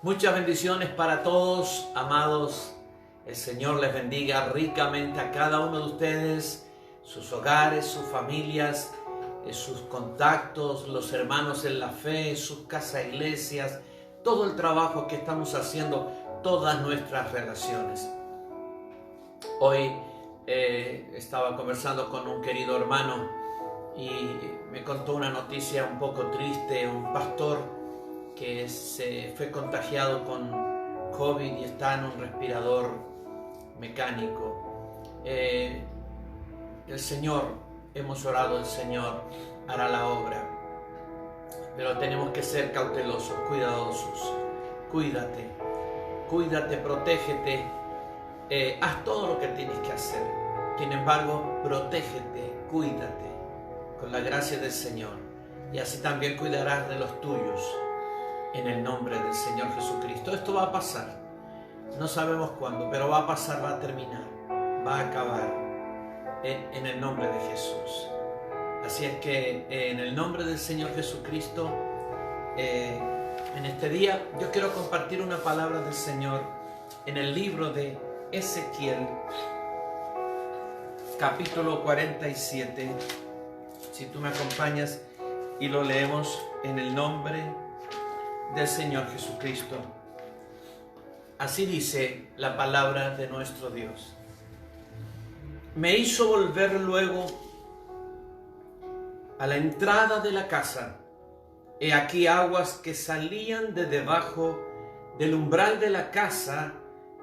Muchas bendiciones para todos, amados. El Señor les bendiga ricamente a cada uno de ustedes, sus hogares, sus familias, sus contactos, los hermanos en la fe, sus casas, iglesias, todo el trabajo que estamos haciendo, todas nuestras relaciones. Hoy estaba conversando con un querido hermano y me contó una noticia un poco triste. Un pastor que se fue contagiado con COVID y está en un respirador mecánico. El Señor, hemos orado, el Señor hará la obra, pero tenemos que ser cautelosos, cuidadosos. Cuídate, protégete, haz todo lo que tienes que hacer. Sin embargo, protégete, cuídate con la gracia del Señor, y así también cuidarás de los tuyos. En el nombre del Señor Jesucristo. Esto va a pasar. No sabemos cuándo, pero va a pasar, va a terminar, va a acabar. En el nombre de Jesús. Así es que en el nombre del Señor Jesucristo, en este día yo quiero compartir una palabra del Señor en el libro de Ezequiel, capítulo 47. Si tú me acompañas y lo leemos en el nombre del Señor Jesucristo. Así dice la palabra de nuestro Dios. Me hizo volver luego a la entrada de la casa. He aquí aguas que salían de debajo del umbral de la casa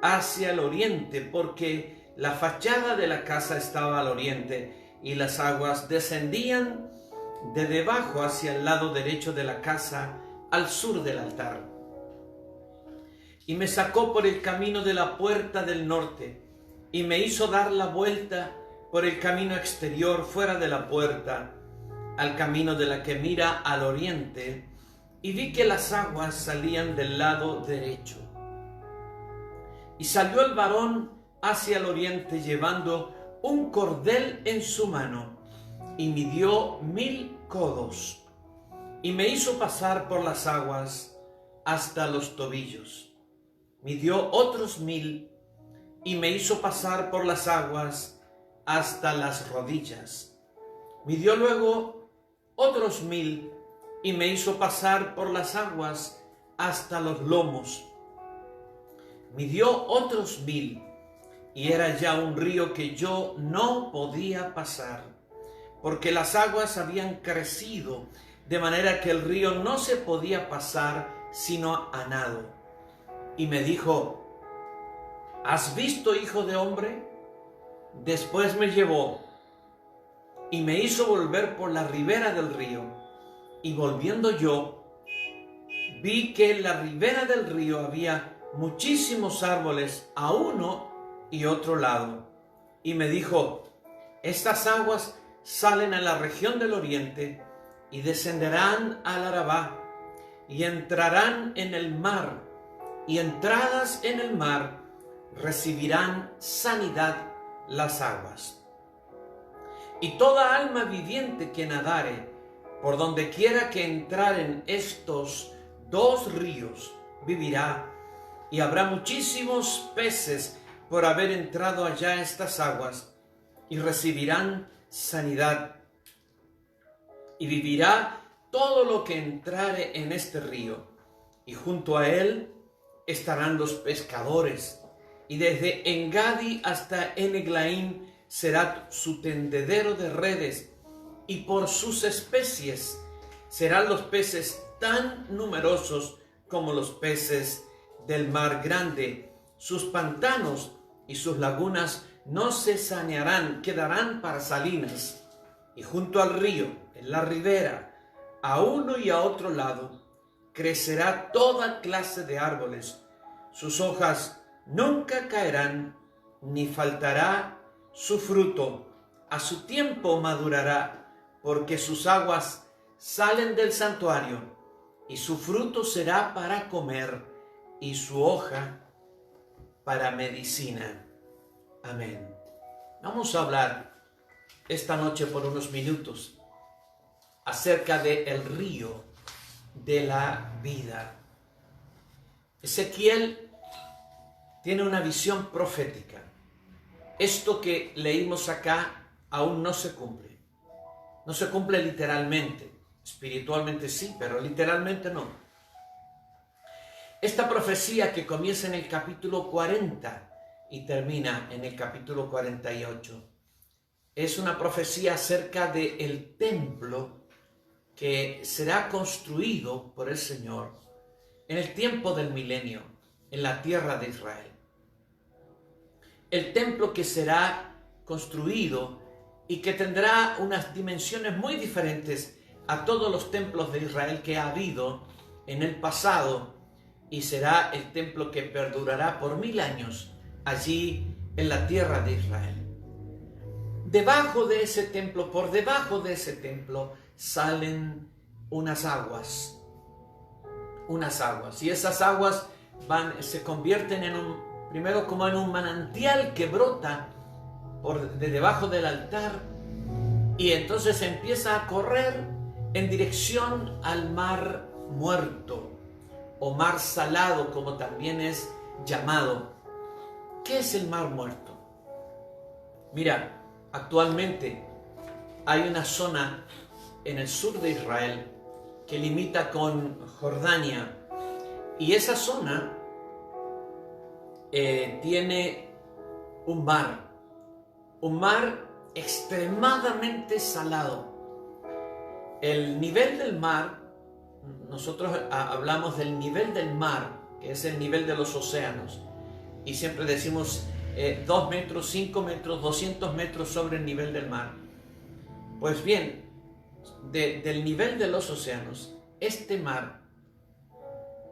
hacia el oriente, porque la fachada de la casa estaba al oriente, y las aguas descendían de debajo hacia el lado derecho de la casa, al sur del altar. Y me sacó por el camino de la puerta del norte, y me hizo dar la vuelta por el camino exterior fuera de la puerta, al camino de la que mira al oriente, y vi que las aguas salían del lado derecho. Y salió el varón hacia el oriente llevando un cordel en su mano, y midió 1000 codos. Y me hizo pasar por las aguas hasta los tobillos. Midió otros 1000 y me hizo pasar por las aguas hasta las rodillas. Midió luego otros 1000 y me hizo pasar por las aguas hasta los lomos. Midió otros 1000 y era ya un río que yo no podía pasar, porque las aguas habían crecido, de manera que el río no se podía pasar sino a nado. Y me dijo: ¿has visto, hijo de hombre? Después me llevó y me hizo volver por la ribera del río. Y volviendo yo, vi que en la ribera del río había muchísimos árboles a uno y otro lado. Y me dijo: estas aguas salen a la región del oriente y descenderán al Arabá y entrarán en el mar, y entradas en el mar recibirán sanidad las aguas. Y toda alma viviente que nadare por donde quiera que entraren estos dos ríos vivirá, y habrá muchísimos peces por haber entrado allá estas aguas, y recibirán sanidad. Y vivirá todo lo que entrare en este río, y junto a él estarán los pescadores, y desde Engadi hasta Eneglaim será su tendedero de redes, y por sus especies serán los peces tan numerosos como los peces del mar grande. Sus pantanos y sus lagunas no se sanearán, quedarán para salinas. Y junto al río, en la ribera, a uno y a otro lado, crecerá toda clase de árboles. Sus hojas nunca caerán, ni faltará su fruto. A su tiempo madurará, porque sus aguas salen del santuario, y su fruto será para comer, y su hoja para medicina. Amén. Vamos a hablar esta noche por unos minutos acerca del río de la vida. Ezequiel tiene una visión profética. Esto que leímos acá aún no se cumple. No se cumple literalmente. Espiritualmente sí, pero literalmente no. Esta profecía que comienza en el capítulo 40 y termina en el capítulo 48 es una profecía acerca del templo que será construido por el Señor en el tiempo del milenio, en la tierra de Israel. El templo que será construido y que tendrá unas dimensiones muy diferentes a todos los templos de Israel que ha habido en el pasado, y será el templo que perdurará por 1000 años allí en la tierra de Israel. Debajo de ese templo, por debajo de ese templo, salen unas aguas, y esas aguas se convierten primero como en un manantial que brota de debajo del altar, y entonces empieza a correr en dirección al mar muerto, o mar salado, como también es llamado. ¿Qué es el mar muerto? Mira, actualmente hay una zona en el sur de Israel que limita con Jordania, y esa zona tiene un mar extremadamente salado. El nivel del mar, nosotros hablamos del nivel del mar, que es el nivel de los océanos, y siempre decimos 2 metros, 5 metros, 200 metros sobre el nivel del mar. Pues bien, del nivel de los océanos, este mar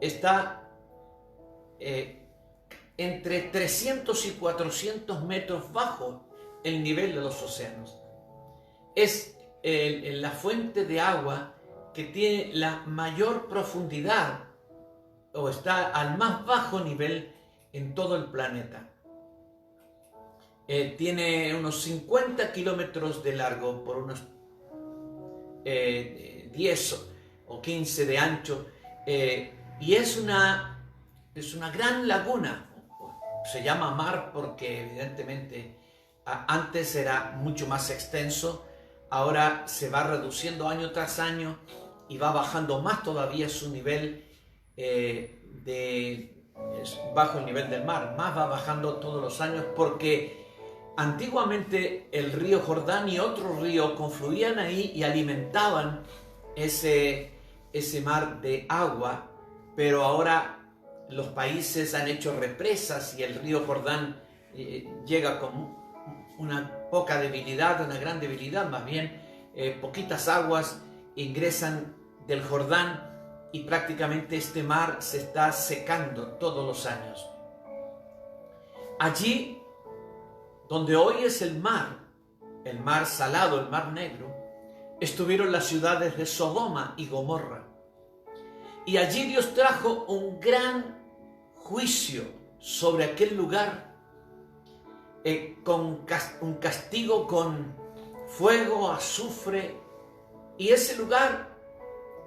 está entre 300 y 400 metros bajo el nivel de los océanos. Es la fuente de agua que tiene la mayor profundidad, o está al más bajo nivel en todo el planeta. Tiene unos 50 kilómetros de largo por unos 10 o 15 de ancho, y es una gran laguna. Se llama mar porque evidentemente antes era mucho más extenso, ahora se va reduciendo año tras año y va bajando más todavía su nivel bajo el nivel del mar, más va bajando todos los años, porque antiguamente el río Jordán y otro río confluían ahí y alimentaban ese mar de agua, pero ahora los países han hecho represas y el río Jordán llega con una poca debilidad, una gran debilidad más bien. Poquitas aguas ingresan del Jordán y prácticamente este mar se está secando todos los años. Allí donde hoy es el mar salado, el mar negro, estuvieron las ciudades de Sodoma y Gomorra. Y allí Dios trajo un gran juicio sobre aquel lugar, con un castigo con fuego, azufre, y ese lugar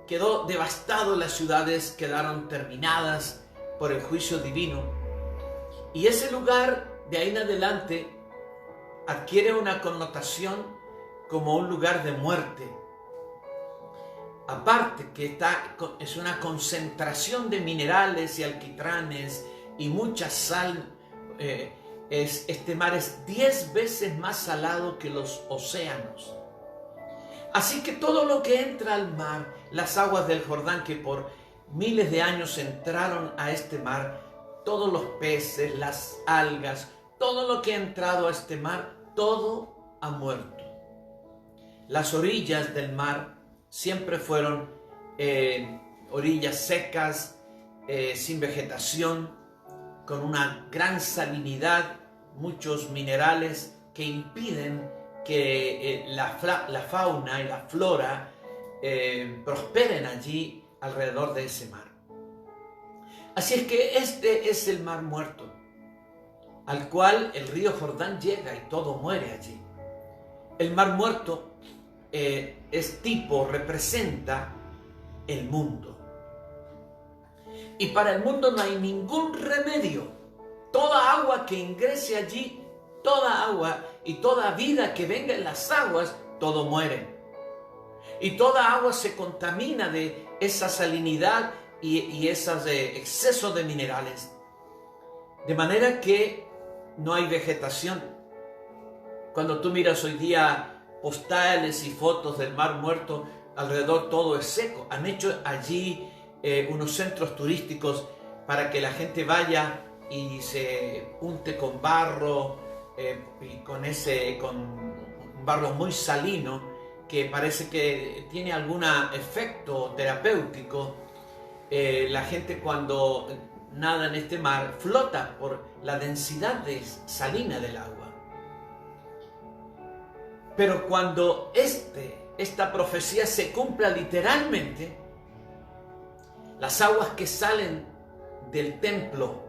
quedó devastado, las ciudades quedaron terminadas por el juicio divino. Y ese lugar, de ahí en adelante, adquiere una connotación como un lugar de muerte. Aparte que es una concentración de minerales y alquitranes y mucha sal. Este mar es 10 veces más salado que los océanos. Así que todo lo que entra al mar, las aguas del Jordán que por miles de años entraron a este mar, todos los peces, las algas, todo lo que ha entrado a este mar, todo ha muerto. Las orillas del mar siempre fueron orillas secas, sin vegetación, con una gran salinidad, muchos minerales que impiden que la fauna y la flora prosperen allí alrededor de ese mar. Así es que este es el mar muerto, al cual el río Jordán llega y todo muere allí. El mar muerto representa el mundo. Y para el mundo no hay ningún remedio. Toda agua que ingrese allí, toda agua y toda vida que venga en las aguas, todo muere. Y toda agua se contamina de esa salinidad y ese exceso de minerales. De manera que no hay vegetación. Cuando tú miras hoy día postales y fotos del Mar Muerto, alrededor todo es seco. Han hecho allí unos centros turísticos para que la gente vaya y se unte con barro, y con un barro muy salino, que parece que tiene algún efecto terapéutico. La gente cuando nada en este mar flota por la densidad salina del agua. Pero cuando esta profecía se cumpla literalmente, las aguas que salen del templo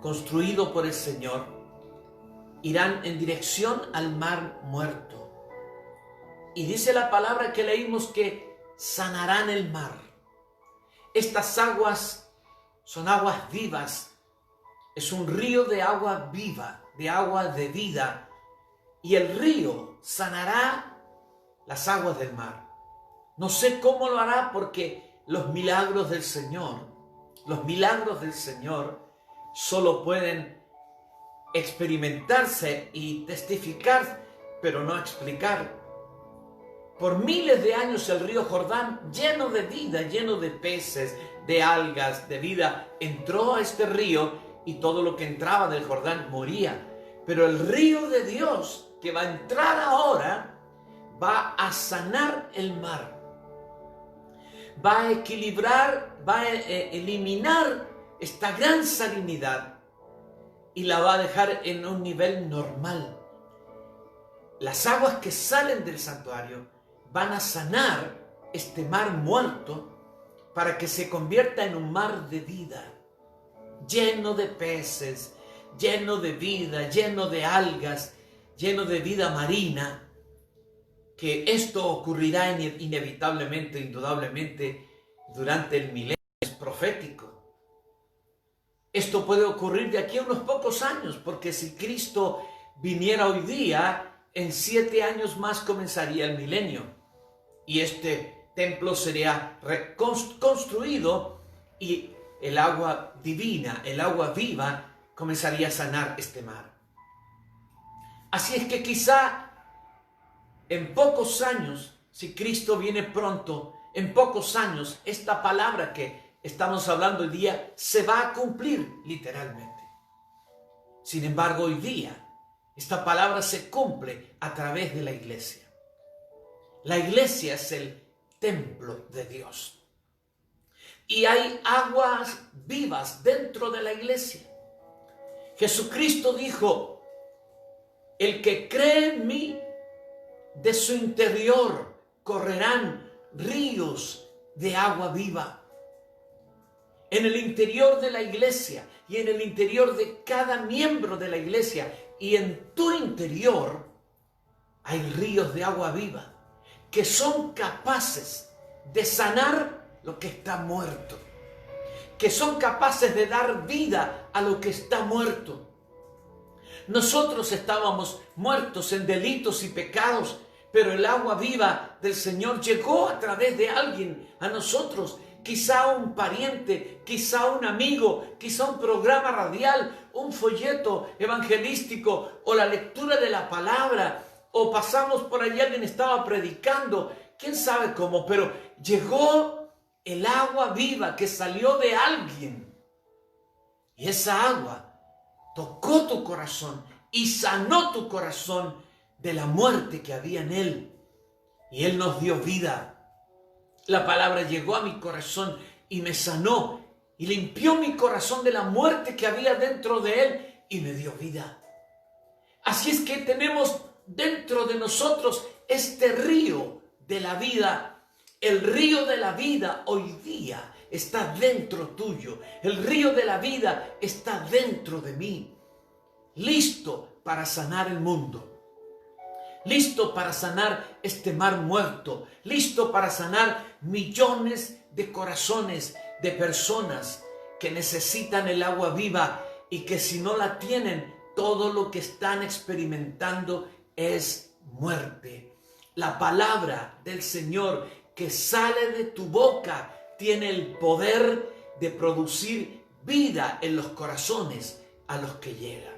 construido por el Señor irán en dirección al Mar Muerto. Y dice la palabra que leímos que sanarán el mar. Estas aguas son aguas vivas. Es un río de agua viva, de agua de vida. Y el río sanará las aguas del mar. No sé cómo lo hará, porque los milagros del Señor solo pueden experimentarse y testificar, pero no explicar. Por miles de años el río Jordán, lleno de vida, lleno de peces, de algas, de vida, entró a este río y todo lo que entraba del Jordán moría. Pero el río de Dios que va a entrar ahora va a sanar el mar. Va a equilibrar, va a eliminar esta gran salinidad y la va a dejar en un nivel normal. Las aguas que salen del santuario van a sanar este mar muerto para que se convierta en un mar de vida, lleno de peces, lleno de vida, lleno de algas, lleno de vida marina, que esto ocurrirá inevitablemente, indudablemente, durante el milenio. Es profético. Esto puede ocurrir de aquí a unos pocos años, porque si Cristo viniera hoy día, en 7 años más comenzaría el milenio. Y este templo sería reconstruido y el agua divina, el agua viva, comenzaría a sanar este mar. Así es que quizá en pocos años, si Cristo viene pronto, en pocos años, esta palabra que estamos hablando hoy día se va a cumplir literalmente. Sin embargo, hoy día, esta palabra se cumple a través de la iglesia. La iglesia es el templo de Dios. Y hay aguas vivas dentro de la iglesia. Jesucristo dijo: el que cree en mí, de su interior correrán ríos de agua viva. En el interior de la iglesia y en el interior de cada miembro de la iglesia y en tu interior hay ríos de agua viva que son capaces de sanar lo que está muerto, que son capaces de dar vida a lo que está muerto. Nosotros estábamos muertos en delitos y pecados, pero el agua viva del Señor llegó a través de alguien a nosotros, quizá un pariente, quizá un amigo, quizá un programa radial, un folleto evangelístico o la lectura de la palabra, o pasamos por allí, alguien estaba predicando, quién sabe cómo, pero llegó el agua viva que salió de alguien. Y esa agua tocó tu corazón y sanó tu corazón de la muerte que había en él. Y él nos dio vida. La palabra llegó a mi corazón y me sanó y limpió mi corazón de la muerte que había dentro de él y me dio vida. Así es que tenemos dentro de nosotros este río de la vida. El río de la vida hoy día está dentro tuyo. El río de la vida está dentro de mí. Listo para sanar el mundo. Listo para sanar este mar muerto. Listo para sanar millones de corazones de personas que necesitan el agua viva y que si no la tienen, todo lo que están experimentando es muerte. La palabra del Señor que sale de tu boca tiene el poder de producir vida en los corazones a los que llega.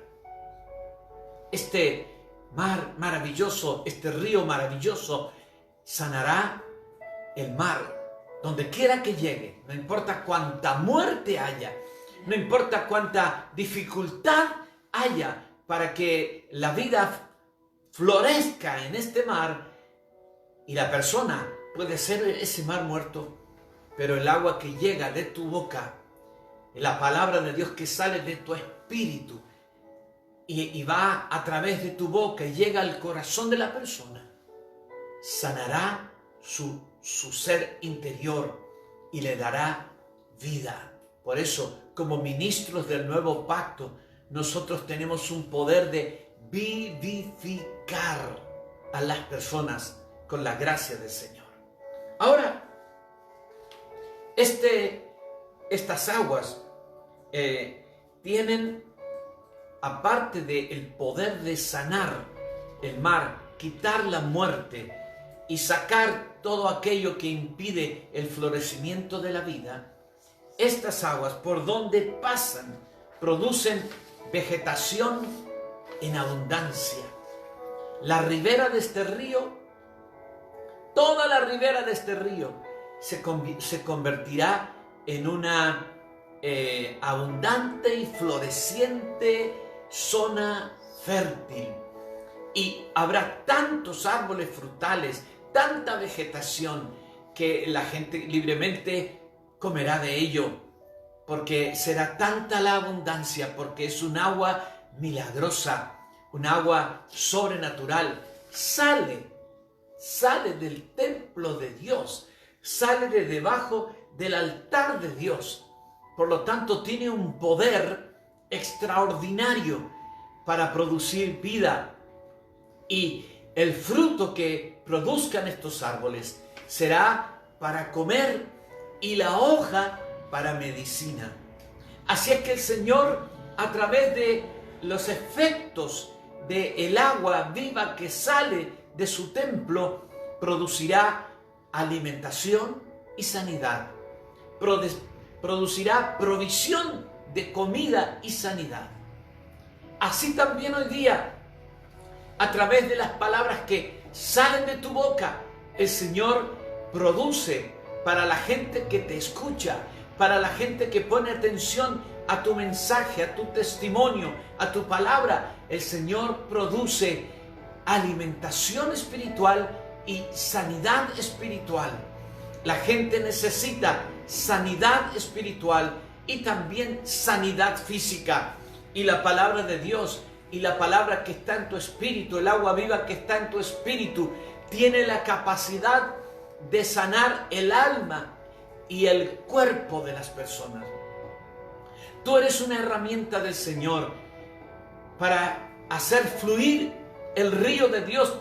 Este mar maravilloso, este río maravilloso, sanará el mar donde quiera que llegue. No importa cuánta muerte haya, no importa cuánta dificultad haya para que la vida florezca en este mar, y la persona puede ser ese mar muerto, pero el agua que llega de tu boca, la palabra de Dios que sale de tu espíritu y va a través de tu boca y llega al corazón de la persona, sanará su ser interior y le dará vida. Por eso, como ministros del nuevo pacto, nosotros tenemos un poder de vivificar a las personas con la gracia del Señor. Ahora, estas aguas tienen, aparte del poder de sanar el mar, quitar la muerte y sacar todo aquello que impide el florecimiento de la vida, estas aguas, por donde pasan, producen vegetación en abundancia. La ribera de este río, toda la ribera de este río, se convertirá en una abundante y floreciente zona fértil. Y habrá tantos árboles frutales, tanta vegetación, que la gente libremente comerá de ello, porque será tanta la abundancia, porque es un agua milagrosa, un agua sobrenatural. Sale del templo de Dios, sale de debajo del altar de Dios. Por lo tanto, tiene un poder extraordinario para producir vida. Y el fruto que produzcan estos árboles será para comer y la hoja para medicina. Así es que el Señor, a través de los efectos del agua viva que sale de su templo, producirá alimentación y sanidad. Producirá provisión de comida y sanidad. Así también hoy día, a través de las palabras que salen de tu boca, el Señor produce para la gente que te escucha, para la gente que pone atención a tu mensaje, a tu testimonio, a tu palabra. El Señor produce alimentación espiritual y sanidad espiritual. La gente necesita sanidad espiritual y también sanidad física. Y la palabra de Dios y la palabra que está en tu espíritu, el agua viva que está en tu espíritu, tiene la capacidad de sanar el alma y el cuerpo de las personas. Tú eres una herramienta del Señor para hacer fluir el río de Dios,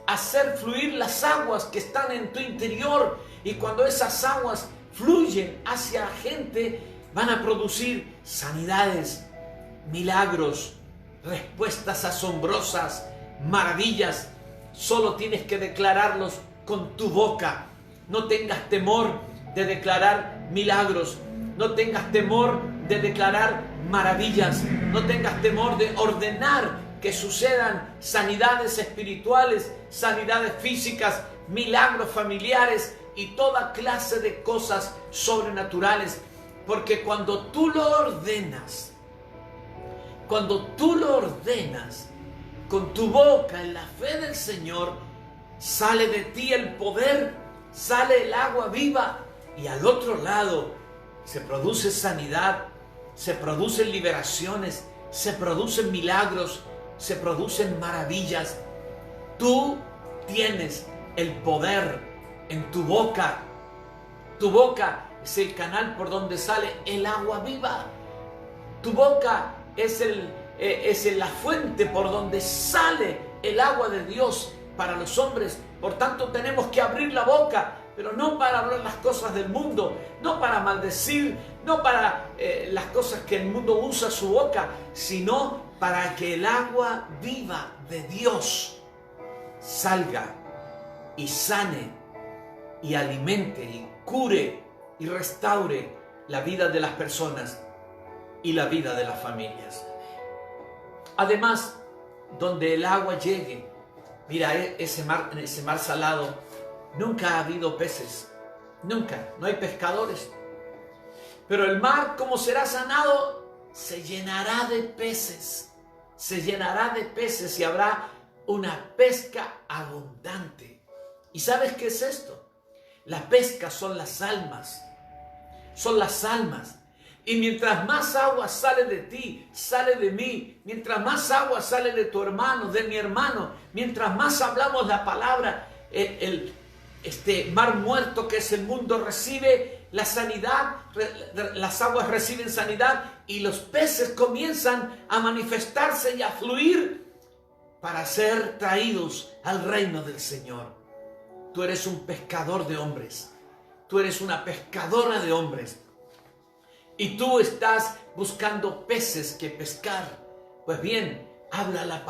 hacer fluir las aguas que están en tu interior. Y cuando esas aguas fluyen hacia la gente, van a producir sanidades, milagros, respuestas asombrosas, maravillas. Solo tienes que declararlos con tu boca. No tengas temor de declarar milagros. No tengas temor de declarar maravillas. No tengas temor de ordenar que sucedan sanidades espirituales, sanidades físicas, milagros familiares y toda clase de cosas sobrenaturales. Porque cuando tú lo ordenas, con tu boca en la fe del Señor, sale de ti el poder, sale el agua viva, y al otro lado se produce sanidad, se producen liberaciones, se producen milagros, se producen maravillas. Tú tienes el poder en tu boca. Tu boca es el canal por donde sale el agua viva. Tu boca es la fuente por donde sale el agua de Dios para los hombres. Por tanto, tenemos que abrir la boca, pero no para hablar las cosas del mundo, no para maldecir, no para las cosas que el mundo usa su boca, sino para que el agua viva de Dios salga y sane y alimente y cure y restaure la vida de las personas y la vida de las familias. Además, donde el agua llegue, mira, ese mar salado, nunca ha habido peces, nunca, no hay pescadores. Pero el mar, como será sanado, se llenará de peces, y habrá una pesca abundante. ¿Y sabes qué es esto? La pesca son las almas, Y mientras más agua sale de ti, sale de mí, mientras más agua sale de tu hermano, de mi hermano, mientras más hablamos la palabra, este mar muerto que es el mundo recibe la sanidad, las aguas reciben sanidad y los peces comienzan a manifestarse y a fluir para ser traídos al reino del Señor. Tú eres un pescador de hombres, tú eres una pescadora de hombres y tú estás buscando peces que pescar. Pues bien, habla la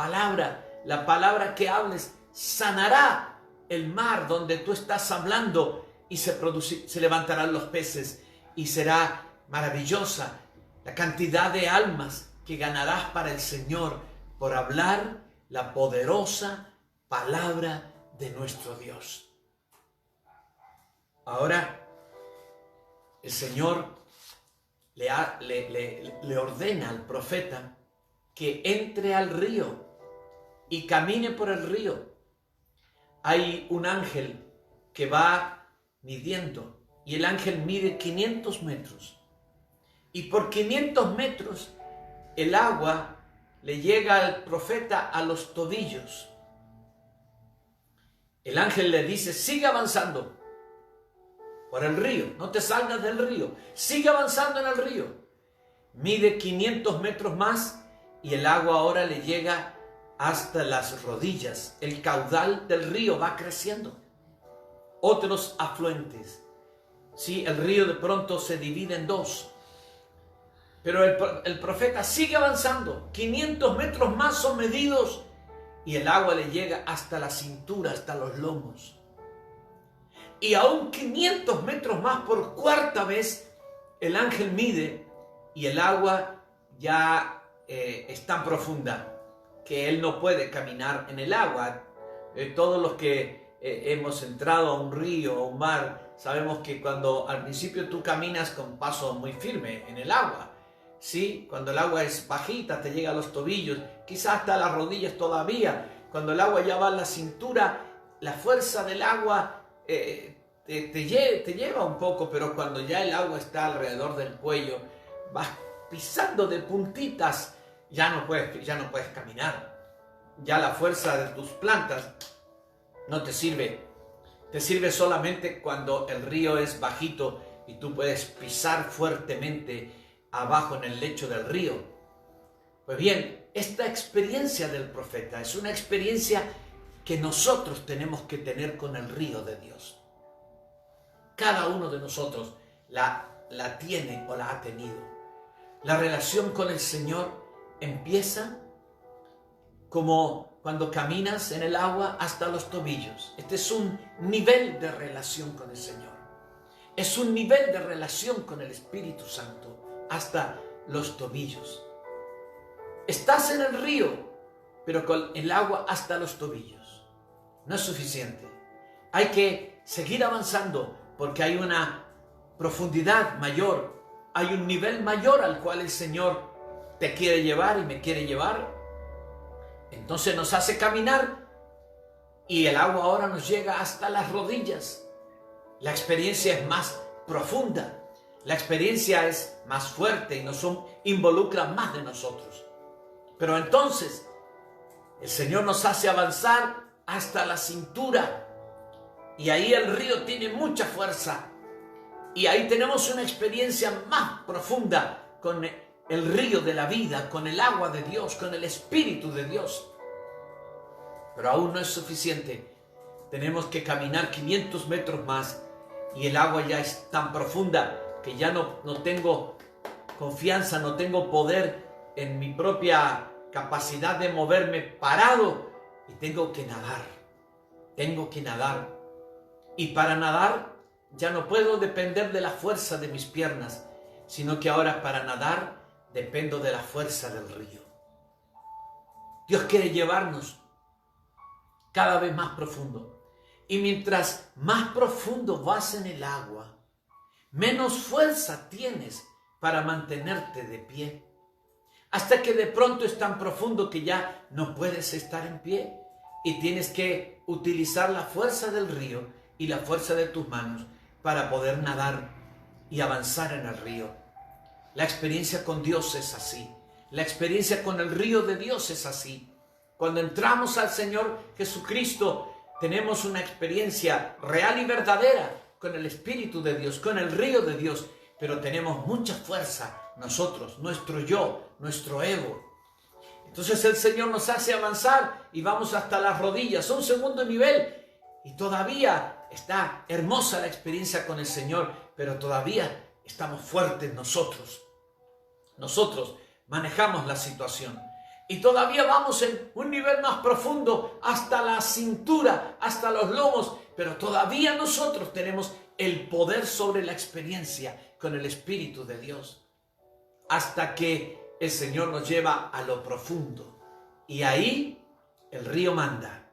palabra que hables sanará el mar donde tú estás hablando y se levantarán los peces y será maravillosa la cantidad de almas que ganarás para el Señor por hablar la poderosa palabra de nuestro Dios. Ahora, el Señor le ordena al profeta que entre al río y camine por el río. Hay un ángel que va midiendo y el ángel mide 500 metros. Y por 500 metros el agua le llega al profeta a los tobillos. El ángel le dice, sigue avanzando por el río, no te salgas del río, sigue avanzando en el río. Mide 500 metros más y el agua ahora le llega hasta las rodillas. El caudal del río va creciendo. Otros afluentes. Sí, el río de pronto se divide en dos. Pero el profeta sigue avanzando. 500 metros más son medidos y el agua le llega hasta la cintura, hasta los lomos. Y aún 500 metros más por cuarta vez, el ángel mide y el agua ya es tan profunda que él no puede caminar en el agua. Todos los que hemos entrado a un río o un mar, sabemos que cuando al principio tú caminas con paso muy firme en el agua, ¿sí? Cuando el agua es bajita, te llega a los tobillos, quizás hasta las rodillas todavía. Cuando el agua ya va a la cintura, la fuerza del agua te lleva un poco, pero cuando ya el agua está alrededor del cuello, vas pisando de puntitas, ya no puedes caminar. Ya la fuerza de tus plantas no te sirve. Te sirve solamente cuando el río es bajito y tú puedes pisar fuertemente abajo en el lecho del río. Pues bien, esta experiencia del profeta es una experiencia que nosotros tenemos que tener con el río de Dios. Cada uno de nosotros la tiene o la ha tenido. La relación con el Señor empieza como cuando caminas en el agua hasta los tobillos. Este es un nivel de relación con el Señor. Es un nivel de relación con el Espíritu Santo hasta los tobillos. Estás en el río, pero con el agua hasta los tobillos. No es suficiente. Hay que seguir avanzando porque hay una profundidad mayor, hay un nivel mayor al cual el Señor te quiere llevar y me quiere llevar. Entonces nos hace caminar y el agua ahora nos llega hasta las rodillas. La experiencia es más profunda, la experiencia es más fuerte y nos involucra más de nosotros. Pero entonces el Señor nos hace avanzar hasta la cintura y ahí el río tiene mucha fuerza y ahí tenemos una experiencia más profunda con el río de la vida, con el agua de Dios, con el Espíritu de Dios. Pero aún no es suficiente. Tenemos que caminar 500 metros más y el agua ya es tan profunda que ya no tengo confianza, no tengo poder en mi propia capacidad de moverme parado y tengo que nadar. Tengo que nadar. Y para nadar ya no puedo depender de la fuerza de mis piernas, sino que ahora para nadar dependo de la fuerza del río. Dios quiere llevarnos cada vez más profundo. Y mientras más profundo vas en el agua, menos fuerza tienes para mantenerte de pie. Hasta que de pronto es tan profundo que ya no puedes estar en pie y tienes que utilizar la fuerza del río y la fuerza de tus manos para poder nadar y avanzar en el río. La experiencia con Dios es así. La experiencia con el río de Dios es así. Cuando entramos al Señor Jesucristo, tenemos una experiencia real y verdadera con el Espíritu de Dios, con el río de Dios, pero tenemos mucha fuerza nosotros, nuestro yo, nuestro ego. Entonces el Señor nos hace avanzar y vamos hasta las rodillas, un segundo nivel, y todavía está hermosa la experiencia con el Señor, pero todavía estamos fuertes nosotros. Nosotros manejamos la situación. Y todavía vamos en un nivel más profundo, hasta la cintura, hasta los lomos, pero todavía nosotros tenemos el poder sobre la experiencia con el Espíritu de Dios, hasta que el Señor nos lleva a lo profundo. Y ahí el río manda.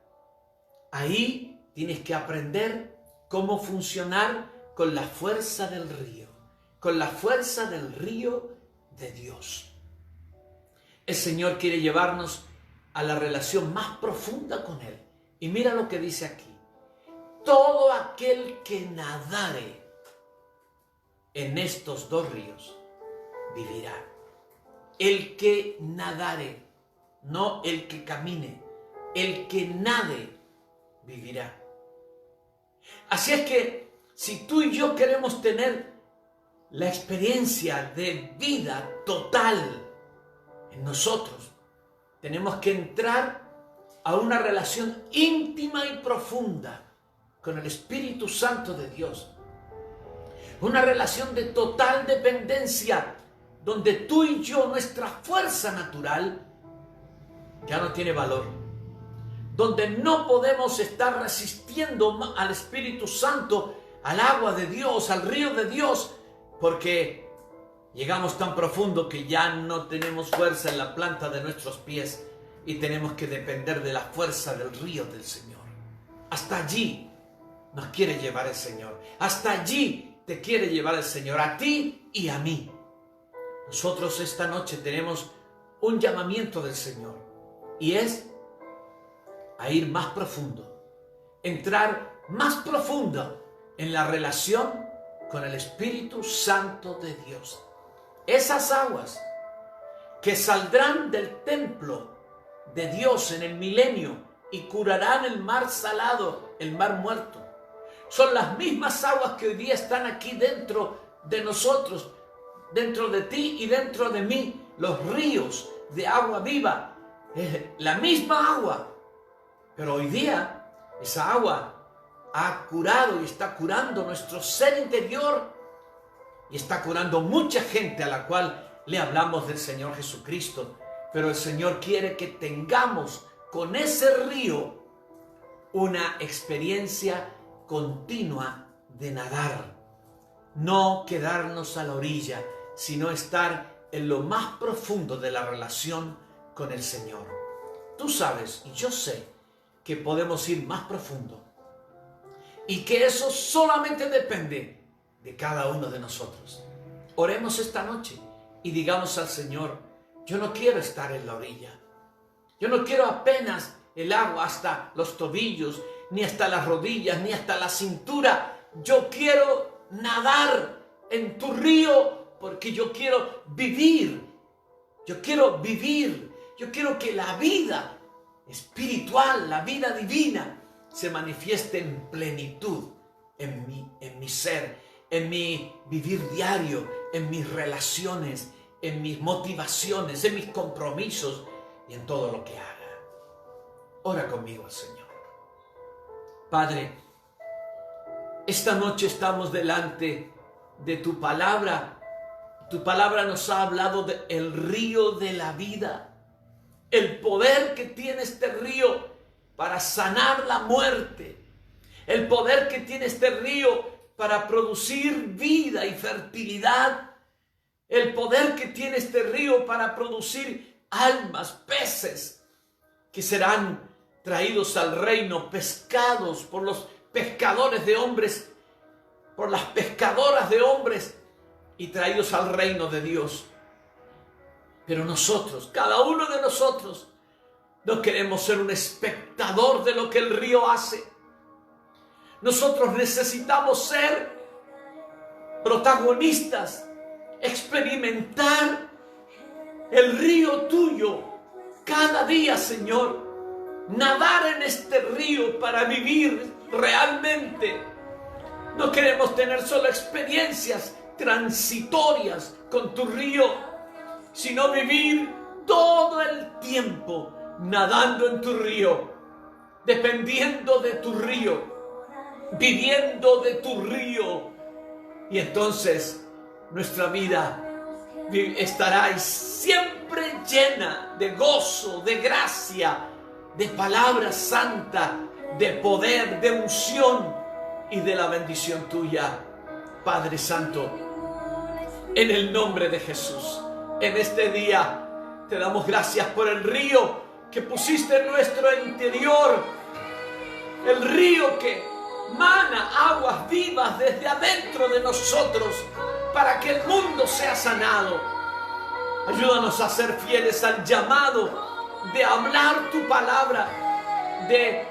Ahí tienes que aprender cómo funcionar con la fuerza del río, con la fuerza del río de Dios. El Señor quiere llevarnos a la relación más profunda con Él. Y mira lo que dice aquí. Todo aquel que nadare en estos dos ríos vivirá. El que nadare, no el que camine, el que nade vivirá. Así es que si tú y yo queremos tener la experiencia de vida total en nosotros, tenemos que entrar a una relación íntima y profunda con el Espíritu Santo de Dios. Una relación de total dependencia, donde tú y yo, nuestra fuerza natural, ya no tiene valor. Donde no podemos estar resistiendo al Espíritu Santo, al agua de Dios, al río de Dios, porque llegamos tan profundo que ya no tenemos fuerza en la planta de nuestros pies y tenemos que depender de la fuerza del río del Señor. Hasta allí nos quiere llevar el Señor. Hasta allí te quiere llevar el Señor, a ti y a mí. Nosotros esta noche tenemos un llamamiento del Señor y es a ir más profundo, entrar más profundo en la relación con el Espíritu Santo de Dios. Esas aguas que saldrán del templo de Dios en el milenio y curarán el mar salado, el mar muerto, son las mismas aguas que hoy día están aquí dentro de nosotros, dentro de ti y dentro de mí, los ríos de agua viva, la misma agua. Pero hoy día esa agua ha curado y está curando nuestro ser interior y está curando mucha gente a la cual le hablamos del Señor Jesucristo. Pero el Señor quiere que tengamos con ese río una experiencia continua de nadar. No quedarnos a la orilla, sino estar en lo más profundo de la relación con el Señor. Tú sabes y yo sé que podemos ir más profundo y que eso solamente depende de cada uno de nosotros. Oremos esta noche y digamos al Señor: yo no quiero estar en la orilla, yo no quiero apenas el agua hasta los tobillos, ni hasta las rodillas, ni hasta la cintura. Yo quiero nadar en tu río porque yo quiero vivir. Yo quiero vivir. Yo quiero que la vida espiritual, la vida divina, se manifieste en plenitud en mi ser, en mi vivir diario, en mis relaciones, en mis motivaciones, en mis compromisos y en todo lo que haga. Ora conmigo al Señor. Padre, esta noche estamos delante de tu palabra. Tu palabra nos ha hablado del río de la vida, el poder que tiene este río para sanar la muerte, el poder que tiene este río para producir vida y fertilidad, el poder que tiene este río para producir almas, peces, que serán traídos al reino, pescados por los pescadores de hombres, por las pescadoras de hombres, y traídos al reino de Dios. Pero nosotros, cada uno de nosotros, no queremos ser un espectador de lo que el río hace. Nosotros necesitamos ser protagonistas, experimentar el río tuyo cada día, Señor. Nadar en este río para vivir realmente. No queremos tener solo experiencias transitorias con tu río, sino vivir todo el tiempo nadando en tu río, dependiendo de tu río, viviendo de tu río. Y entonces nuestra vida estará siempre llena de gozo, de gracia, de palabra santa, de poder, de unción y de la bendición tuya, Padre Santo. En el nombre de Jesús, en este día te damos gracias por el río que pusiste en nuestro interior, el río que mana aguas vivas desde adentro de nosotros para que el mundo sea sanado. Ayúdanos a ser fieles al llamado de hablar tu palabra, de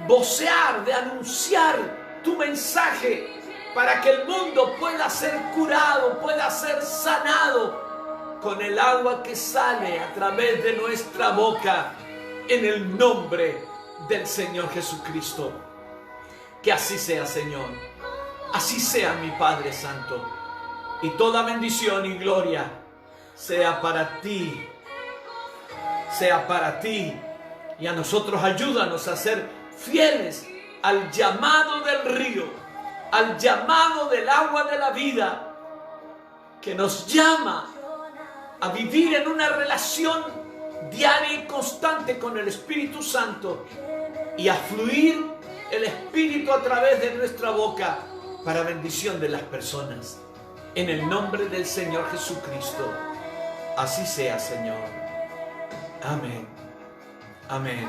vocear, de anunciar tu mensaje, para que el mundo pueda ser curado, pueda ser sanado con el agua que sale a través de nuestra boca, en el nombre del Señor Jesucristo. Que así sea, Señor. Así sea, mi Padre Santo. Y toda bendición y gloria sea para ti. Sea para ti. Y a nosotros ayúdanos a ser fieles al llamado del río, al llamado del agua de la vida, que nos llama a vivir en una relación diaria y constante con el Espíritu Santo y a fluir el Espíritu a través de nuestra boca para bendición de las personas. En el nombre del Señor Jesucristo. Así sea, Señor. Amén. Amén.